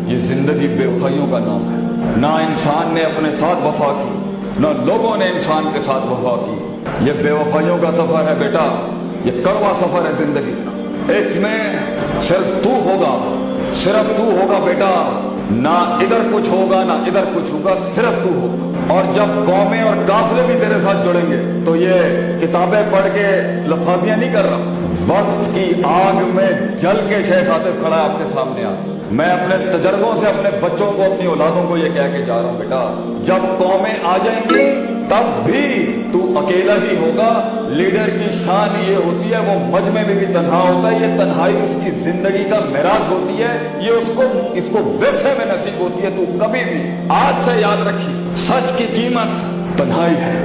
یہ زندگی بے وفائیوں کا نام ہے۔ نہ انسان نے اپنے ساتھ وفا کی، نہ لوگوں نے انسان کے ساتھ وفا کی۔ یہ بے وفائیوں کا سفر ہے بیٹا، یہ کڑوا سفر ہے زندگی کا۔ اس میں صرف تو ہوگا، صرف تو ہوگا بیٹا، نہ ادھر کچھ ہوگا نہ ادھر کچھ ہوگا، صرف تو ہوگا۔ اور جب قومیں اور قافلے بھی تیرے ساتھ جڑیں گے تو یہ کتابیں پڑھ کے لفاظیاں نہیں کر رہا، وقت کی آگ میں جل کے شیخ عاطف کھڑا ہے آپ کے سامنے آج۔ میں اپنے تجربوں سے اپنے بچوں کو، اپنی اولادوں کو یہ کہہ کے جا رہا ہوں بیٹا، جب قومیں آ جائیں گی تب بھی تو اکیلا ہی ہوگا۔ لیڈر کی شان یہ ہوتی ہے وہ مجمع میں بھی تنہا ہوتا ہے، یہ تنہائی اس کی زندگی کا معراج ہوتی ہے، یہ اس کو ورثے میں نصیب ہوتی ہے۔ تو کبھی بھی آج سے یاد رکھی، سچ کی قیمت تنہائی ہے،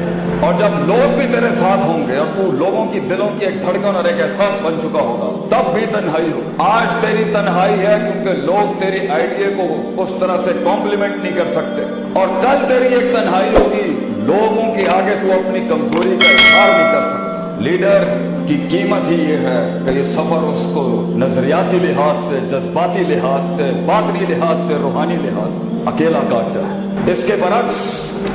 اور جب لوگ بھی تیرے ساتھ ہوں گے اور تو لوگوں کی دلوں کی ایک دھڑکن اور ایک احساس بن چکا ہوگا، تب بھی تنہائی ہو۔ آج تیری تنہائی ہے کیونکہ لوگ تیری آئیڈیا کو اس طرح سے کمپلیمنٹ نہیں کر سکتے، اور کل تیری ایک تنہائی ہوگی، لوگوں کے آگے تو اپنی کمزوری کا اظہار نہیں کر سکتا۔ لیڈر کی قیمت ہی یہ ہے کہ یہ سفر اس کو نظریاتی لحاظ سے، جذباتی لحاظ سے، باطنی لحاظ سے، روحانی لحاظ سے اکیلا کاٹتا ہے۔ اس کے برعکس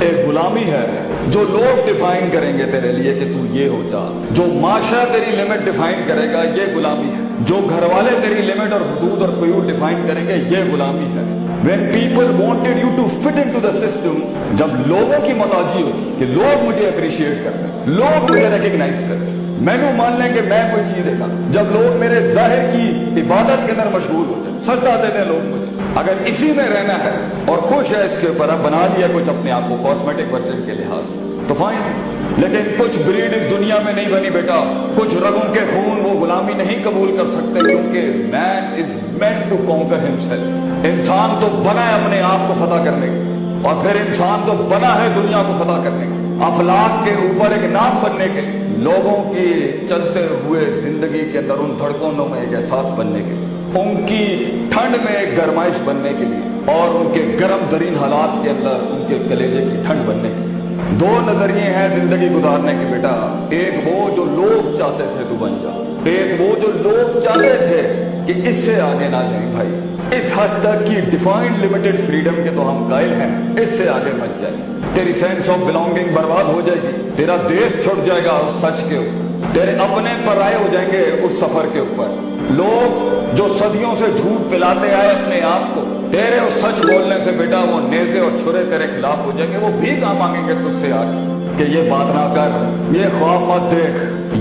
ایک غلامی ہے جو لوگ ڈیفائن کریں گے تیرے لیے کہ تو یہ ہو جا، جو معاشرہ تیری لمٹ ڈیفائن کرے گا، یہ غلامی ہے۔ جو گھر والے تیری لمٹ اور حدود اور قیود ڈیفائن کریں گے، یہ غلامی ہے۔ When people wanted you to fit into the system، جب لوگوں کی محتاجی ہوتی کہ لوگ مجھے اپریشیٹ کرتے، لوگ مجھے ریکگنائز کرتے، میں نے مان لیں کہ میں کوئی چیز دیکھا، جب لوگ میرے ظاہر کی عبادت کے اندر مشغول ہوتے، سجدہ دیتے لوگ مجھے، اگر اسی میں رہنا ہے اور خوش ہے اس کے اوپر، اب بنا دیا کچھ اپنے آپ کو کاسمیٹک ورژن کے لحاظ سے تو فائن، لیکن کچھ بریڈ اس دنیا میں نہیں بنی بیٹا، کچھ رگوں کے خون وہ غلامی نہیں قبول کر سکتے، کیونکہ man is meant to conquer himself. انسان تو بنا ہے اپنے آپ کو فتح کرنے کے، اور پھر انسان تو بنا ہے دنیا کو فتح کرنے کے، افلاک کے اوپر ایک نام بننے کے لیے، لوگوں کی چلتے ہوئے زندگی کے اندر ان دھڑکنوں میں ایک احساس بننے کے لیے، ان کی ٹھنڈ میں ایک گرمائش بننے کے لیے، اور ان کے گرم ترین حالات کے اندر ان کے کلیجے کی ٹھنڈ بننے کے لیے۔ دو نظریے ہیں زندگی گزارنے کے بیٹا، ایک وہ جو لوگ چاہتے تھے تو بن جا، ایک وہ جو لوگ چاہتے تھے کہ اس سے آگے نہ جائیں بھائی، اس حد تک کی ڈیفائنڈ لمیٹڈ فریڈم کے تو ہم قائل ہیں، اس سے آگے مت جائیں، تیری سینس آف بلانگنگ برباد ہو جائے گی، تیرا دیش چھوٹ جائے گا اس سچ کے اوپر، تیرے اپنے پرائے ہو جائیں گے اس سفر کے اوپر۔ لوگ جو صدیوں سے جھوٹ پلاتے آئے اپنے آپ کو، تیرے اس سچ بولنے سے بیٹا وہ نیزے اور چھرے تیرے خلاف ہو جائیں گے، وہ بھی کام مانگیں گے تجھ سے آگے کہ یہ بات نہ کر، یہ خواب مت دیکھ،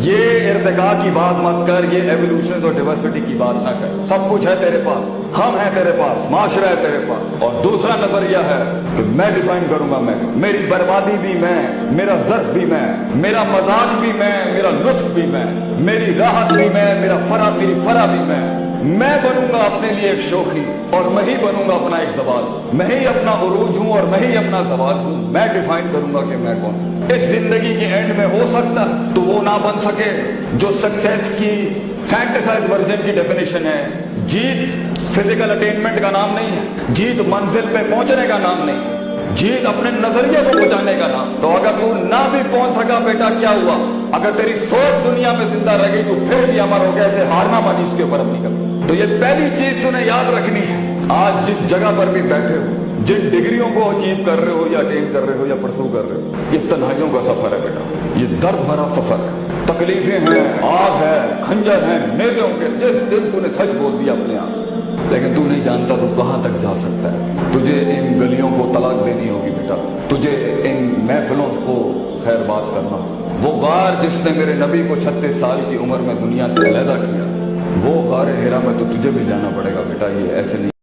یہ ارتقاء کی بات مت کر، یہ ایوولوشن اور ڈائیورسٹی کی بات نہ کر، سب کچھ ہے تیرے پاس، ہم ہیں تیرے پاس، معاشرہ ہے تیرے پاس۔ اور دوسرا نظریہ ہے کہ میں ڈیفائن کروں گا، میں میری بربادی بھی میں، میرا ظرف بھی میں، میرا مزاج بھی میں، میرا لطف بھی میں، میری راحت بھی میں، میری فرح بھی میں بنوں گا اپنے لیے ایک شوخی، اور میں ہی بنوں گا اپنا ایک زوال، میں ہی اپنا عروج ہوں اور میں ہی اپنا زوال ہوں، میں ڈیفائن کروں گا کہ میں کون۔ اس زندگی کے اینڈ میں ہو سکتا ہے تو وہ نہ بن سکے جو سکسیس کی فینٹیسائز ورژن کی ڈیفینیشن ہے۔ جیت فزیکل اٹینمنٹ کا نام نہیں ہے، جیت منزل پہ پہنچنے کا نام نہیں ہے، جیت اپنے نظریے کو پہنچانے کا نام۔ تو اگر تو نہ بھی پہنچ سکا بیٹا کیا ہوا، اگر تیری سوچ دنیا میں زندہ رہ گئی تو پھر بھی امر ہو گیا، اسے ہارنا مانی اس کے اوپر اپنی کبھی۔ تو یہ پہلی چیز تمہیں یاد رکھنی ہے، آج جس جگہ پر بھی بیٹھے ہو، جن ڈگریوں کو اچیو کر رہے ہو یا اٹین کر رہے ہو یا پرسو کر رہے ہو، یہ تنہائیوں کا سفر ہے بیٹا، یہ درد بھرا سفر ہے، تکلیفیں ہیں، آگ ہے، کھنجر ہیں، نیزے ہوں گے، جس دن تو نے سچ بول دیا اپنے آپ، لیکن تو نہیں جانتا تو کہاں تک جا سکتا ہے۔ تجھے ان گلیوں کو طلاق دینی ہوگی بیٹا، تجھے ان محفلوں کو خیر بات کرنا، وہ غار جس نے میرے نبی کو 36 سال کی عمر میں دنیا سے علیحدہ کیا، وہ غار حرا میں تو تجھے بھی جانا پڑے گا بیٹا، یہ ایسے نہیں۔